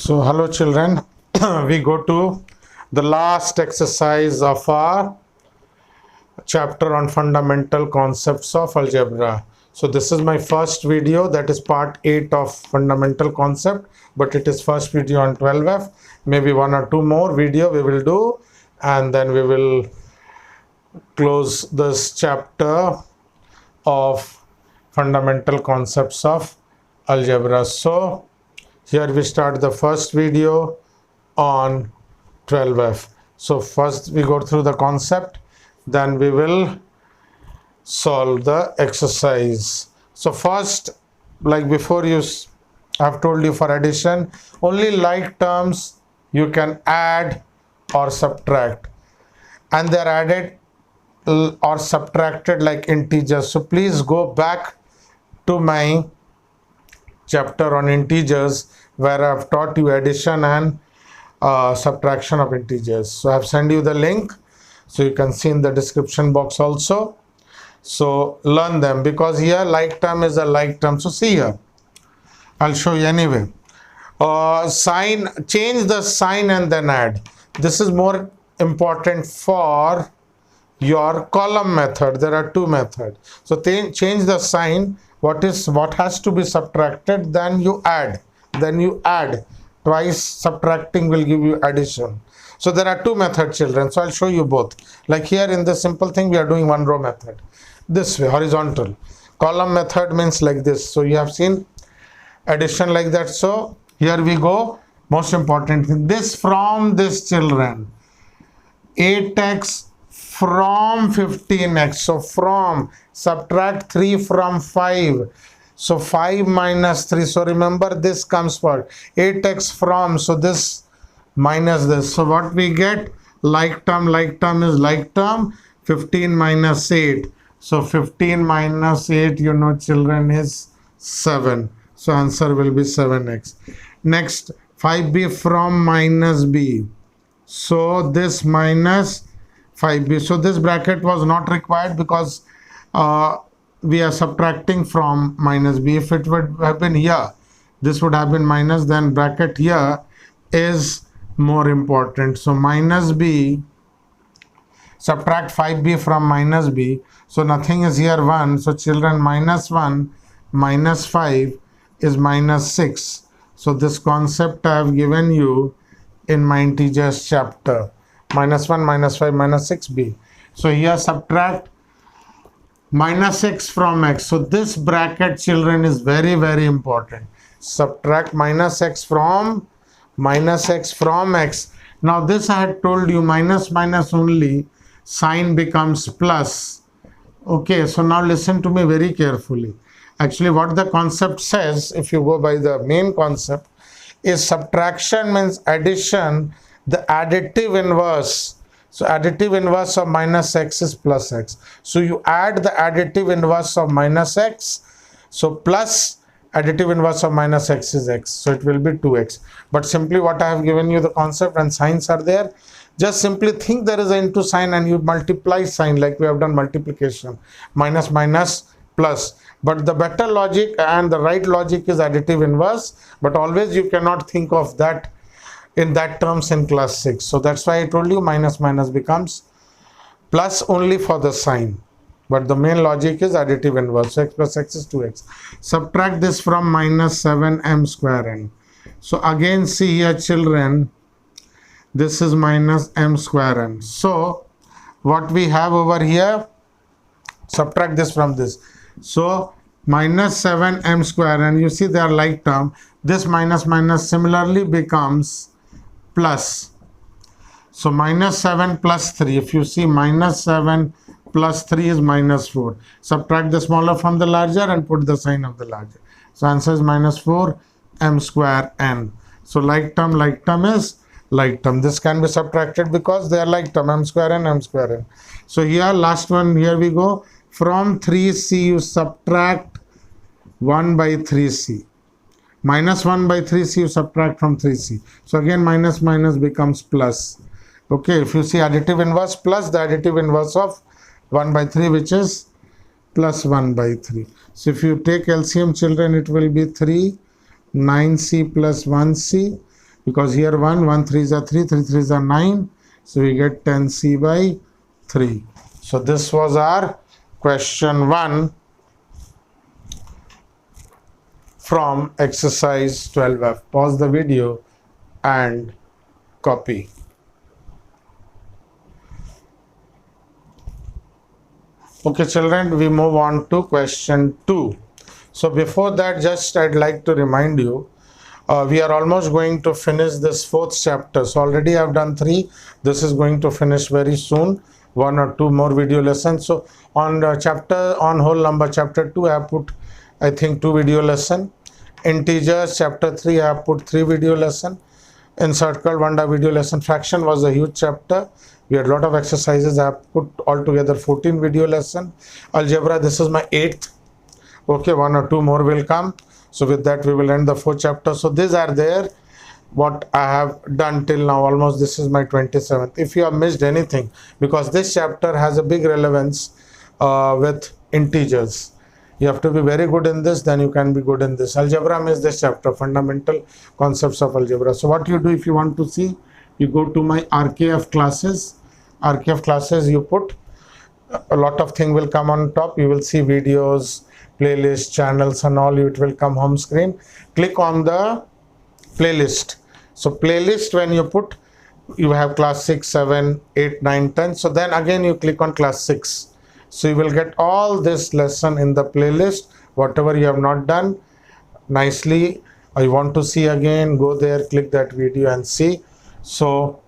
So hello children, we go to the last exercise of our chapter on fundamental concepts of algebra. So this is my first video, that is part 8 of fundamental concept, but it is first video on 12F. Maybe one or two more video we will do, and then we will close this chapter of fundamental concepts of algebra. So here we start the first video on 12F. So first we go through the concept, then we will solve the exercise. So first, like before, I've told you for addition, only like terms you can add or subtract, and they're added or subtracted like integers. So please go back to my chapter on integers where I've taught you addition and subtraction of integers. So I've sent you the link, so you can see in the description box also. So learn them, because here like term is a like term. So see here, I'll show you anyway. Change the sign and then add. This is more important for your column method. There are two methods. So change the sign. What has to be subtracted, then you add. Twice subtracting will give you addition. So there are two methods, children. So I'll show you both. Like here in this simple thing, we are doing one row method. This way, horizontal. Column method means like this. So you have seen addition like that. So here we go. Most important thing, this from this, children. 8x from 15x. So from, subtract 3 from 5. So 5 minus 3. So remember, this comes first. 8x from, so this minus this. So what we get? Like term is like term. 15 minus 8. So 15 minus 8, you know, children, is 7. So answer will be 7x. Next, 5b from minus b. So this minus 5b. So this bracket was not required because we are subtracting from minus b. If it would have been here, this would have been minus, then bracket here is more important. So minus b, subtract 5b from minus b. So nothing is here, 1. So children, minus 1 minus 5 is minus 6. So this concept I have given you in my integers chapter. Minus 1 minus 5 minus 6b. So here subtract minus x from x. So this bracket, children, is very, very important. Subtract minus x from x. Now this I had told you, minus only, sign becomes plus. Okay, so now listen to me very carefully. Actually, what the concept says, if you go by the main concept, is subtraction means addition, the additive inverse. So additive inverse of minus x is plus x. So you add the additive inverse of minus x. So plus additive inverse of minus x is x. So it will be 2x. But simply what I have given you the concept and signs are there. Just simply think there is an into sign and you multiply sign like we have done multiplication. Minus plus. But the better logic and the right logic is additive inverse. But always you cannot think of that in that terms in class 6. So that's why I told you minus becomes plus only for the sign. But the main logic is additive inverse. So x plus x is 2x. Subtract this from minus 7m square n. So again, see here, children, this is minus m square n. So what we have over here, subtract this from this. So minus 7m square n, you see they are like term. This minus similarly becomes plus. So minus 7 plus 3. If you see, minus 7 plus 3 is minus 4. Subtract the smaller from the larger and put the sign of the larger. So answer is minus 4 m square n. So like term is like term. This can be subtracted because they are like term, m square n. So here, last one, here we go. From 3c you subtract 1 by 3c. Minus 1 by 3c you subtract from 3c. So again minus becomes plus. Okay, if you see additive inverse plus the additive inverse of 1 by 3, which is plus 1 by 3. So if you take LCM, children, it will be 3, 9c plus 1c. because here 1 3s are 3, 3 3s are 9, so we get 10c by 3. So this was our question 1 from exercise 12F. Pause the video and copy. Okay children, we move on to question 2. So before that, just I'd like to remind you, we are almost going to finish this 4th chapter. So already I've done 3. This is going to finish very soon, 1 or 2 more video lessons. So on the chapter, on whole number chapter 2, I have put I think 2 video lesson. Integers chapter 3, I have put 3 video lesson. In circle 1 video lesson. Fraction was a huge chapter. We had a lot of exercises. I have put altogether 14 video lesson. Algebra, this is my 8th. Okay, 1 or 2 more will come. So with that we will end the 4th chapter. So these are there what I have done till now. Almost this is my 27th. If you have missed anything, because this chapter has a big relevance with integers. You have to be very good in this, then you can be good in this. Algebra means this chapter, fundamental concepts of algebra. So what you do if you want to see, you go to my RKF classes. RKF classes, you put a lot of things will come on top. You will see videos, playlists, channels and all. It will come home screen. Click on the playlist. So playlist, when you put, you have class 6, 7, 8, 9, 10. So then again you click on class 6. So you will get all this lesson in the playlist. Whatever you have not done nicely, or you want to see again, go there, click that video and see. So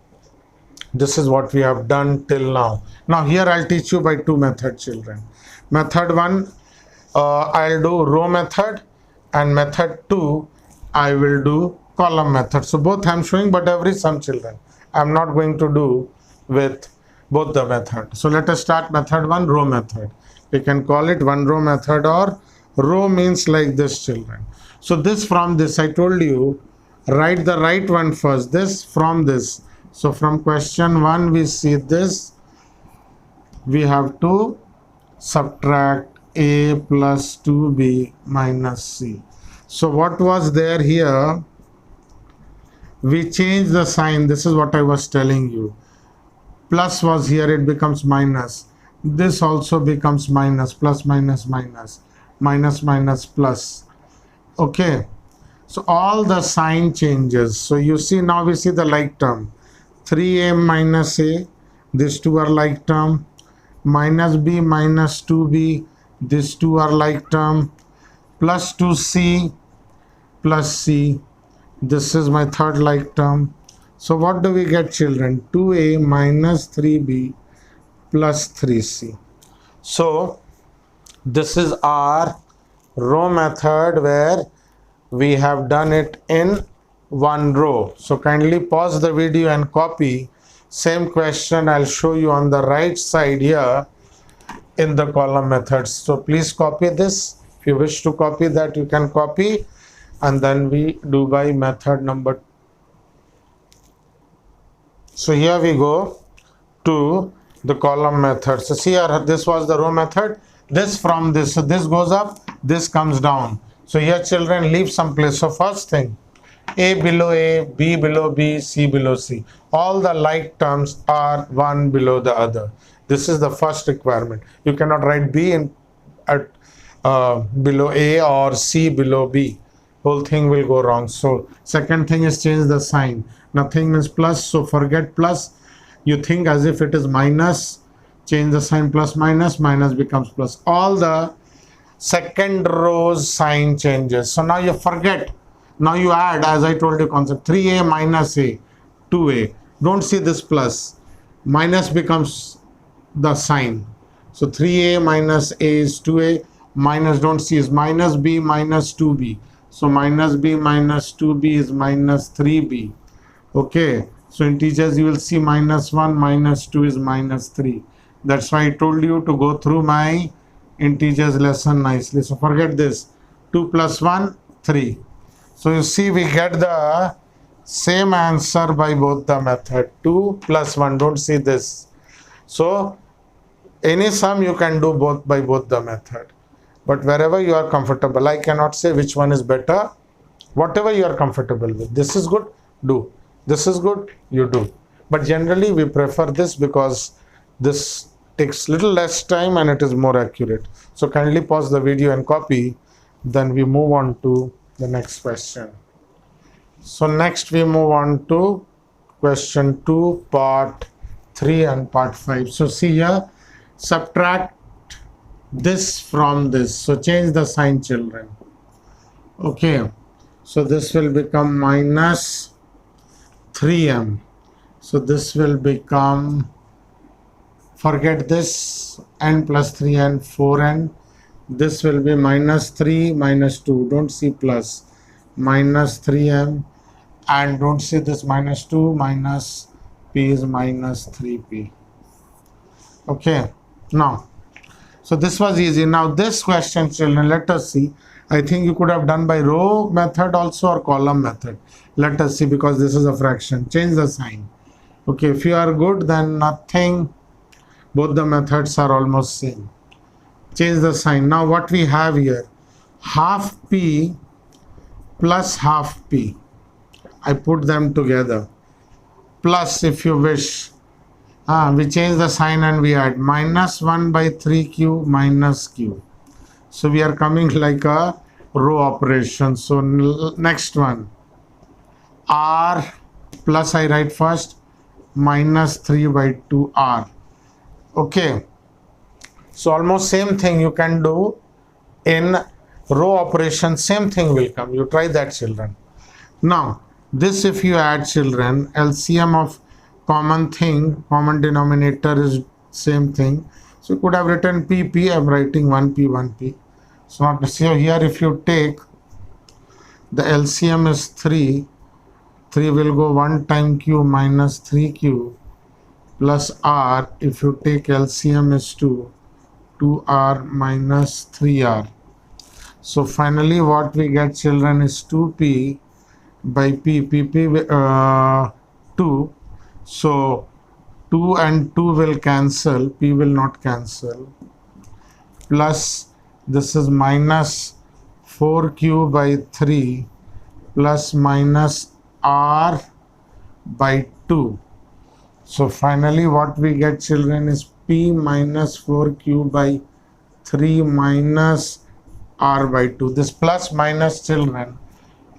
this is what we have done till now. Now here I'll teach you by 2 methods, children. Method 1, I'll do row method, and method 2, I will do column method. So both I'm showing, but every some children. I'm not going to do with both the method. So let us start method 1, row method. We can call it 1 row method, or row means like this, children. So this from this, I told you, write the right one first, this from this. So from question 1 we see this, we have to subtract a plus 2b minus c. So what was there here, we change the sign. This is what I was telling you. Plus was here, it becomes minus. This also becomes minus, plus minus minus, minus minus plus. Okay, so all the sign changes. So you see, now we see the like term, 3a minus a, these two are like term, minus b minus 2b, these two are like term, plus 2c plus c, this is my third like term. So what do we get, children? 2a minus 3b plus 3c. So this is our row method where we have done it in 1 row. So kindly pause the video and copy. Same question I'll show you on the right side here in the column methods. So please copy this. If you wish to copy that, you can copy, and then we do by method number 2. So here we go to the column method. So see here, this was the row method. This from this, so this goes up, this comes down. So here children, leave some place. So first thing, a below a, b below b, c below c. All the like terms are one below the other. This is the first requirement. You cannot write b in at below a or c below b. Whole thing will go wrong. So second thing is change the sign. Nothing is plus, so forget plus. You think as if it is minus. Change the sign, plus minus, minus becomes plus. All the second row's sign changes. So now you forget. Now you add, as I told you concept, 3a minus a, 2a. Don't see this plus. Minus becomes the sign. So 3a minus a is 2a. Minus, don't see, is minus b minus 2b. So minus b minus 2b is minus 3b. Okay. So integers, you will see minus 1, minus 2 is minus 3. That's why I told you to go through my integers lesson nicely. So forget this. 2 plus 1, 3. So you see we get the same answer by both the method. 2 plus 1. Don't see this. So any sum you can do both by both the method. But wherever you are comfortable, I cannot say which one is better. Whatever you are comfortable with. This is good. do. This is good, you do. But generally we prefer this because this takes little less time and it is more accurate. So kindly pause the video and copy. Then we move on to the next question. So next we move on to question 2, part 3 and part 5. So see here, subtract this from this. So change the sign, children. Okay, so this will become minus 3m. So this will become, forget this, n plus 3n, 4n. This will be minus 3 minus 2. Don't see plus. Minus 3m. And don't see this minus 2 minus p is minus 3p. Okay, now, so this was easy. Now this question, children, let us see. I think you could have done by row method also or column method. Let us see, because this is a fraction. Change the sign. Okay, if you are good, then nothing. Both the methods are almost same. Change the sign. Now what we have here, half p plus half p. I put them together. Plus, if you wish, we change the sign and we add minus 1 by 3q minus q. So we are coming like a row operation. So next one, r plus, I write first, minus 3 by 2r. Okay, so almost same thing you can do in row operation. Same thing will come. You try that, children. Now this, if you add, children, LCM of common thing, common denominator is same thing. So you could have written PP. I'm writing 1p, 1p. So here if you take the LCM is 3, 3 will go 1 time q minus 3q plus r. If you take LCM is 2, 2r minus 3r. So finally what we get, children, is 2p by p, 2. So 2 and 2 will cancel, p will not cancel, plus this is minus 4q by 3 plus minus r by 2. So finally what we get, children, is p minus 4q by 3 minus r by 2. This plus minus, children,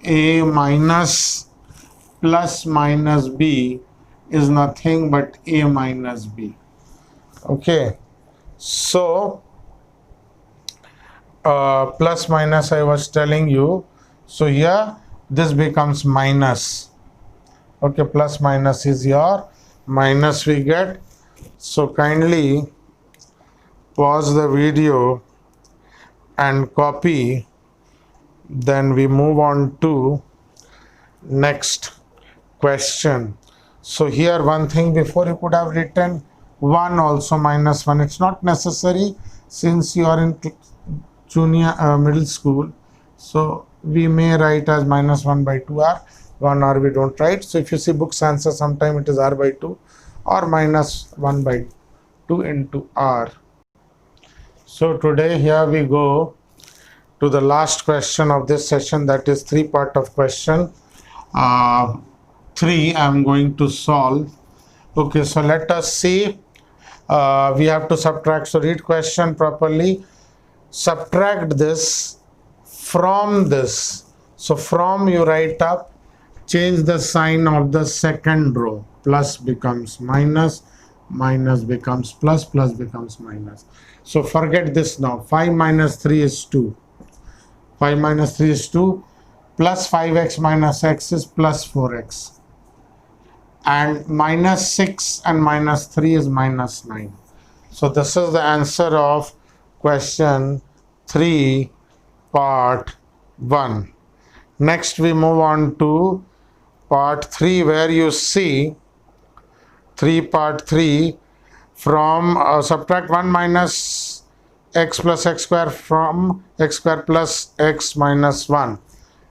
a minus plus minus b is nothing but a minus b. Okay, so plus minus I was telling you. So here this becomes minus. Okay, plus minus is your minus we get. So kindly pause the video and copy. Then we move on to next question. So here one thing, before you could have written 1 also, minus 1. It's not necessary since you are in junior middle school. So we may write as minus 1 by 2r. 1r we don't write. So if you see books answer, sometime it is r by 2 or minus 1 by 2 into r. So today here we go to the last question of this session, that is 3 part of question 3 I am going to solve. Okay, so let us see. We have to subtract. So read question properly. Subtract this from this. So from you write up, change the sign of the second row. Plus becomes minus, minus becomes plus, plus becomes minus. So forget this now. 5 minus 3 is 2. 5 minus 3 is 2. Plus 5x minus x is plus 4x. And minus 6 and minus 3 is minus 9. So this is the answer of question 3 part 1. Next we move on to part 3, where you see part 3 from subtract 1 minus x plus x square from x square plus x minus 1.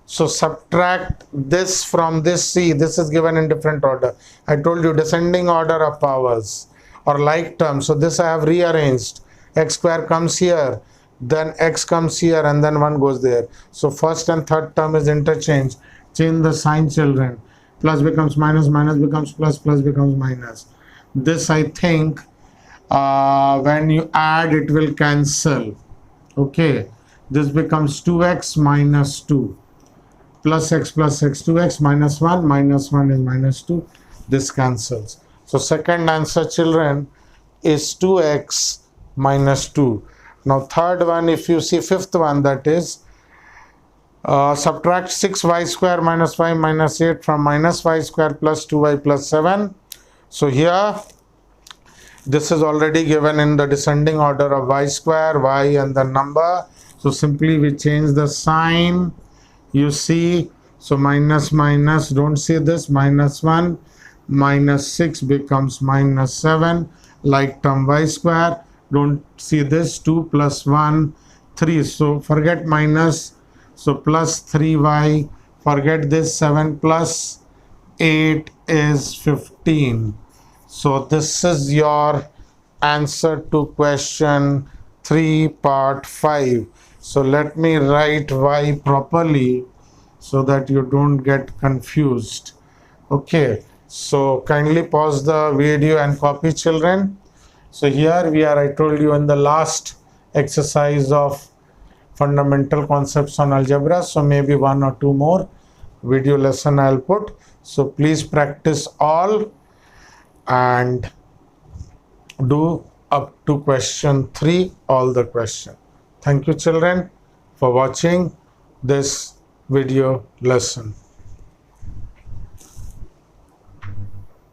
So subtract this from this. See, this is given in different order. I told you descending order of powers or like terms. So this I have rearranged. X square comes here, then x comes here, and then 1 goes there. So first and third term is interchanged. Change the sign, children. plus becomes minus, minus becomes plus, plus becomes minus. This I think when you add it will cancel. Okay, this becomes 2x minus 2 plus x, 2x minus 1 is minus 2. This cancels. So second answer, children, is 2x minus 2. Now third one, if you see fifth one, that is subtract 6y square minus 5 minus 8 from minus y square plus 2y plus 7. So here this is already given in the descending order of y square, y and the number. So simply we change the sign. You see, so minus minus, don't see this, minus 1 minus 6 becomes minus 7, like term y square. Don't see this, 2 plus 1 3, so forget minus, so plus 3y, forget this, 7 plus 8 is 15. So this is your answer to question 3 part 5. So let me write y properly so that you don't get confused. Okay, so kindly pause the video and copy, children. So here we are, I told you, in the last exercise of fundamental concepts on algebra. So maybe 1 or 2 more video lesson I'll put. So please practice all and do up to question 3 all the question. Thank you, children, for watching this video lesson.